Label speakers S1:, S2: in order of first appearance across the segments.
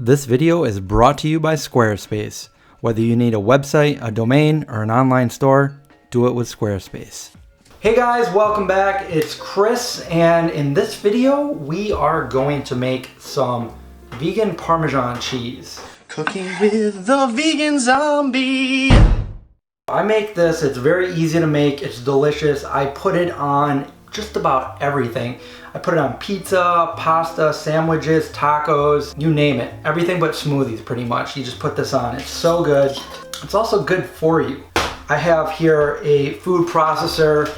S1: This video is brought to you by Squarespace. Whether you need a website, a domain, or an online store, do it with Squarespace. Hey guys, welcome back. It's Chris, and in this video, we are going to make some vegan Parmesan cheese.
S2: Cooking with the Vegan Zombie.
S1: I make this, it's very easy to make, it's delicious. I put it on just about everything. I put it on pizza, pasta, sandwiches, tacos, you name it. Everything but smoothies pretty much. You just put this on. It's so good. It's also good for you. I have here a food processor.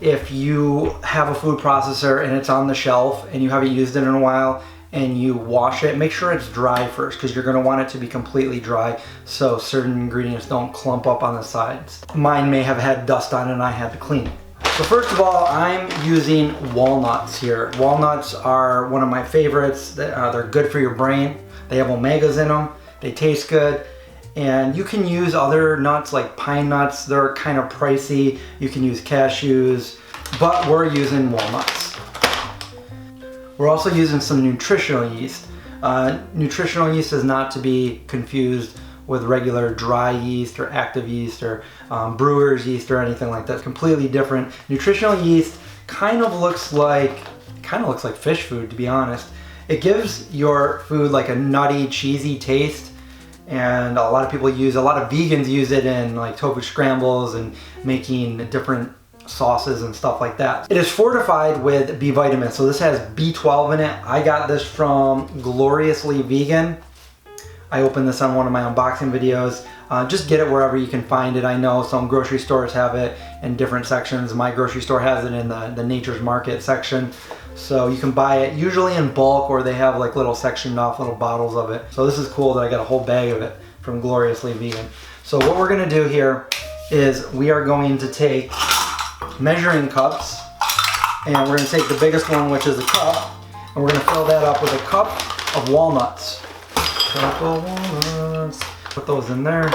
S1: If you have a food processor and it's on the shelf and you haven't used it in a while and you wash it, make sure it's dry first because you're going to want it to be completely dry so certain ingredients don't clump up on the sides. Mine may have had dust on it and I had to clean it. So first of all, I'm using walnuts here. Walnuts are one of my favorites. They're good for your brain. They have omegas in them. They taste good. And you can use other nuts like pine nuts. They're kind of pricey. You can use cashews, but we're using walnuts. We're also using some nutritional yeast. Nutritional yeast is not to be confused with regular dry yeast or active yeast or brewer's yeast or anything like that. It's completely different. Nutritional yeast kind of looks like fish food, to be honest. It gives your food like a nutty, cheesy taste, and a lot of vegans use it in like tofu scrambles and making different sauces and stuff like that. It is fortified with B vitamins, so this has B12 in it. I got this from Gloriously Vegan. I opened this on one of my unboxing videos. Just get it wherever you can find it. I know some grocery stores have it in different sections. My grocery store has it in the Nature's Market section. So you can buy it usually in bulk, or they have like little sectioned off little bottles of it. So this is cool that I got a whole bag of it from Gloriously Vegan. So what we're gonna do here is we are going to take measuring cups, and we're gonna take the biggest one, which is a cup, and we're gonna fill that up with a cup of walnuts. Put those in there.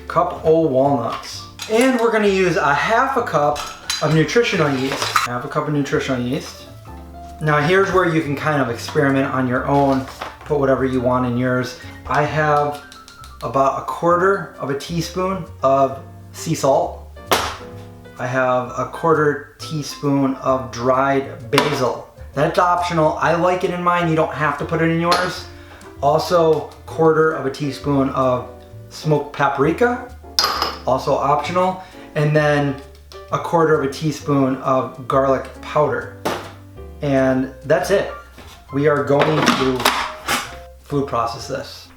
S1: Cup of walnuts. And we're gonna use a half a cup of nutritional yeast. Half a cup of nutritional yeast. Now here's where you can kind of experiment on your own. Put whatever you want in yours. I have about 1/4 of a teaspoon of sea salt. I have a 1/4 teaspoon of dried basil. That's optional. I like it in mine. You don't have to put it in yours. Also, 1/4 of a teaspoon of smoked paprika, also optional, and then a 1/4 of a teaspoon of garlic powder. And that's it. We are going to food process this.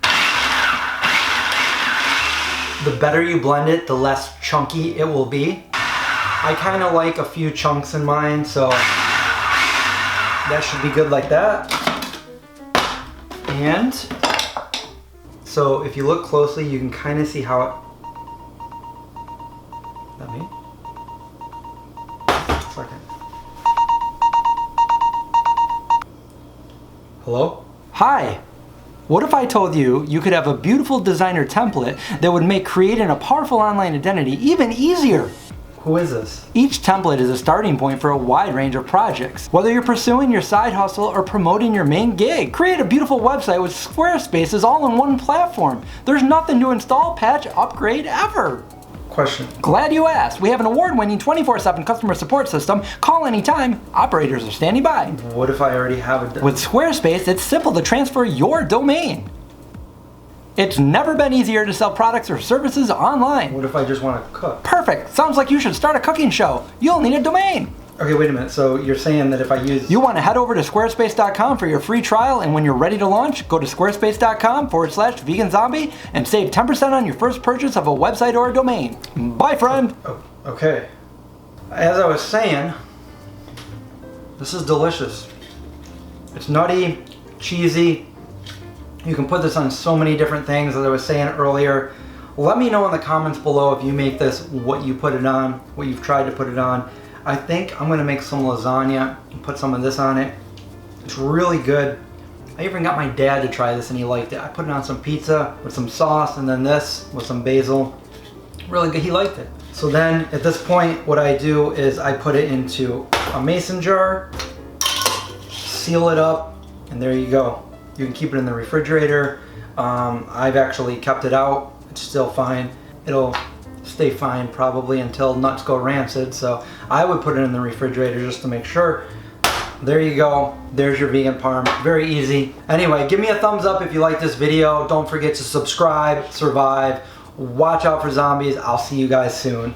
S1: The better you blend it, the less chunky it will be. I kind of like a few chunks in mine, so that should be good like that. And so if you look closely, you can kind of see how it... Is that me? Just a second. Hello? Hi! What if I told you you could have a beautiful designer template that would make creating a powerful online identity even easier? Who is this? Each template is a starting point for a wide range of projects. Whether you're pursuing your side hustle or promoting your main gig, create a beautiful website with Squarespace is all in one platform. There's nothing to install, patch, upgrade ever. Question. Glad you asked. We have an award-winning 24/7 customer support system. Call anytime. Operators are standing by. What if I already have it? With Squarespace, it's simple to transfer your domain. It's never been easier to sell products or services online. What if I just want to cook? Perfect. Sounds like you should start a cooking show. You'll need a domain. Okay, wait a minute. So you're saying that if I use... You want to head over to squarespace.com for your free trial, and when you're ready to launch, go to squarespace.com/VeganZombie and save 10% on your first purchase of a website or a domain. Bye, friend. Oh, okay. As I was saying, this is delicious. It's nutty, cheesy. You can put this on so many different things, as I was saying earlier. Let me know in the comments below if you make this, what you put it on, what you've tried to put it on. I think I'm gonna make some lasagna and put some of this on it. It's really good. I even got my dad to try this and he liked it. I put it on some pizza with some sauce and then this with some basil. Really good, he liked it. So then at this point, what I do is I put it into a mason jar, seal it up, and there you go. You can keep it in the refrigerator. I've actually kept it out. It's still fine. It'll stay fine probably until nuts go rancid. So I would put it in the refrigerator just to make sure. There you go. There's your vegan parm. Very easy. Anyway, give me a thumbs up if you like this video. Don't forget to subscribe, survive, watch out for zombies. I'll see you guys soon.